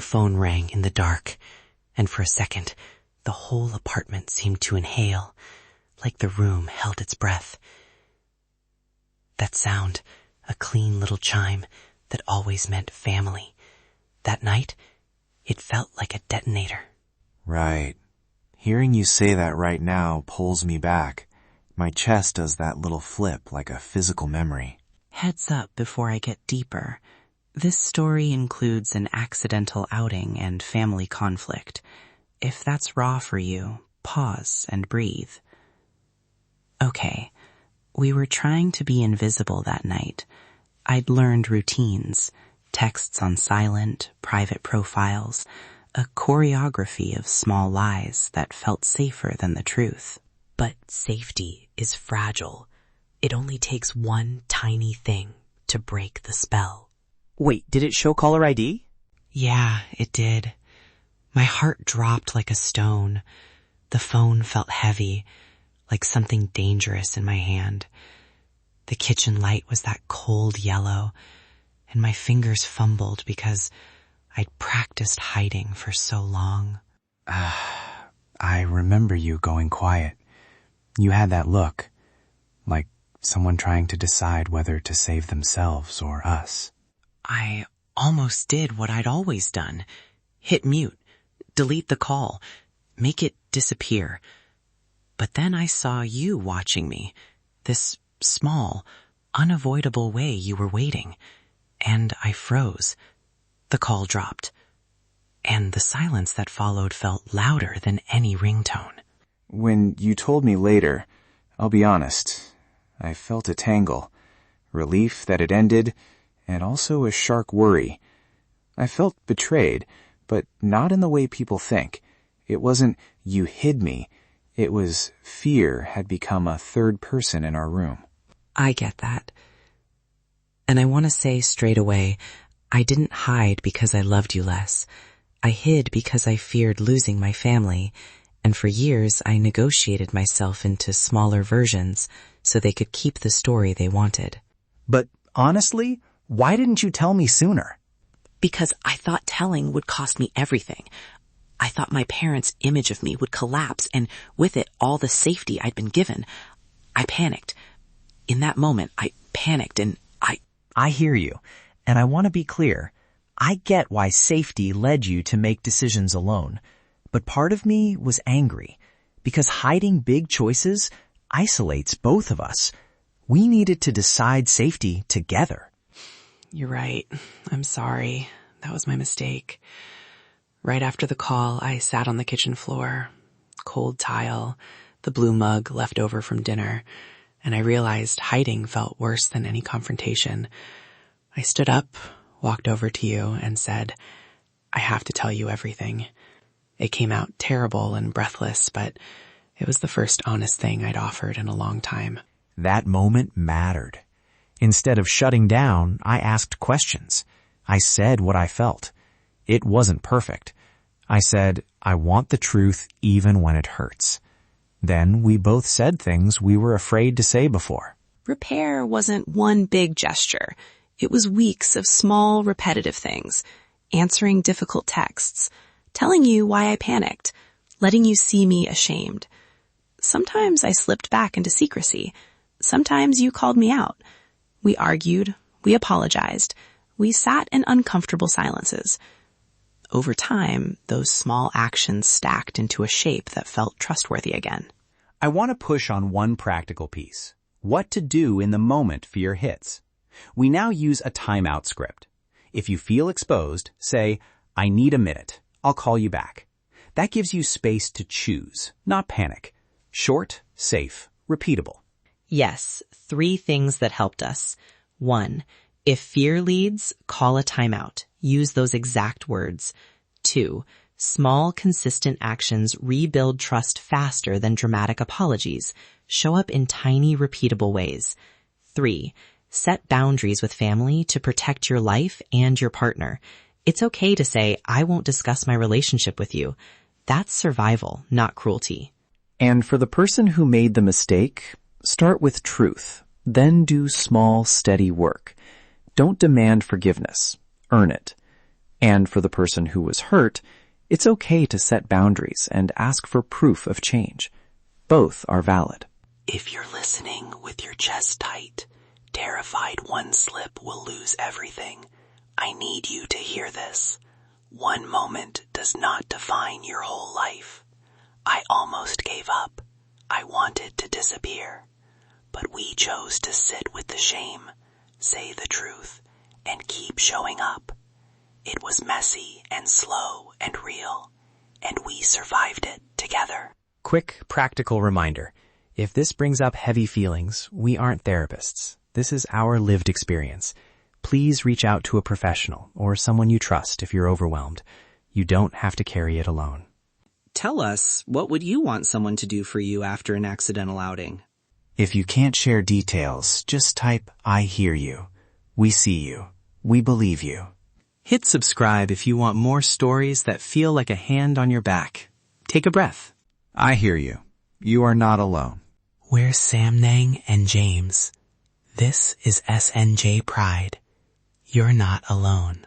The phone rang in the dark, and for a second, the whole apartment seemed to inhale, like the room held its breath. That sound, a clean little chime that always meant family. That night, it felt like a detonator. Right. Hearing you say that right now pulls me back. My chest does that little flip like a physical memory. Heads up before I get deeper. This story includes an accidental outing and family conflict. If that's raw for you, pause and breathe. Okay, we were trying to be invisible that night. I'd learned routines, texts on silent, private profiles, a choreography of small lies that felt safer than the truth. But safety is fragile. It only takes one tiny thing to break the spell. Wait, did it show caller ID? Yeah, it did. My heart dropped like a stone. The phone felt heavy, like something dangerous in my hand. The kitchen light was that cold yellow, and my fingers fumbled because I'd practiced hiding for so long. I remember you going quiet. You had that look, like someone trying to decide whether to save themselves or us. I almost did what I'd always done. Hit mute, delete the call, make it disappear. But then I saw you watching me, this small, unavoidable way you were waiting, and I froze. The call dropped, and the silence that followed felt louder than any ringtone. When you told me later, I'll be honest, I felt a tangle, relief that it ended, and also a sharp worry. I felt betrayed, but not in the way people think. It wasn't, you hid me. It was fear had become a third person in our room. I get that. And I want to say straight away, I didn't hide because I loved you less. I hid because I feared losing my family, and for years I negotiated myself into smaller versions so they could keep the story they wanted. But honestly, why didn't you tell me sooner? Because I thought telling would cost me everything. I thought my parents' image of me would collapse, and with it, all the safety I'd been given. I panicked. In that moment, I panicked, and I hear you, and I want to be clear. I get why safety led you to make decisions alone, but part of me was angry, because hiding big choices isolates both of us. We needed to decide safety together. You're right. I'm sorry. That was my mistake. Right after the call, I sat on the kitchen floor, cold tile, the blue mug left over from dinner, and I realized hiding felt worse than any confrontation. I stood up, walked over to you, and said, I have to tell you everything. It came out terrible and breathless, but it was the first honest thing I'd offered in a long time. That moment mattered. Instead of shutting down, I asked questions. I said what I felt. It wasn't perfect. I said, I want the truth even when it hurts. Then we both said things we were afraid to say before. Repair wasn't one big gesture. It was weeks of small, repetitive things. Answering difficult texts. Telling you why I panicked. Letting you see me ashamed. Sometimes I slipped back into secrecy. Sometimes you called me out. We argued. We apologized. We sat in uncomfortable silences. Over time, those small actions stacked into a shape that felt trustworthy again. I want to push on one practical piece. What to do in the moment fear hits. We now use a timeout script. If you feel exposed, say, I need a minute. I'll call you back. That gives you space to choose, not panic. Short, safe, repeatable. Yes, 3 things that helped us. 1, if fear leads, call a timeout. Use those exact words. 2, small, consistent actions rebuild trust faster than dramatic apologies. Show up in tiny, repeatable ways. 3, set boundaries with family to protect your life and your partner. It's okay to say, I won't discuss my relationship with you. That's survival, not cruelty. And for the person who made the mistake, start with truth, then do small, steady work. Don't demand forgiveness. Earn it. And for the person who was hurt, it's okay to set boundaries and ask for proof of change. Both are valid. If you're listening with your chest tight, terrified one slip will lose everything, I need you to hear this. One moment does not define your whole life. I almost gave up. I wanted to disappear. But we chose to sit with the shame, say the truth, and keep showing up. It was messy and slow and real, and we survived it together. Quick, practical reminder. If this brings up heavy feelings, we aren't therapists. This is our lived experience. Please reach out to a professional or someone you trust if you're overwhelmed. You don't have to carry it alone. Tell us, what would you want someone to do for you after an accidental outing? If you can't share details, just type, I hear you. We see you. We believe you. Hit subscribe if you want more stories that feel like a hand on your back. Take a breath. I hear you. You are not alone. We're Samnang and James. This is SNJ Pride. You're not alone.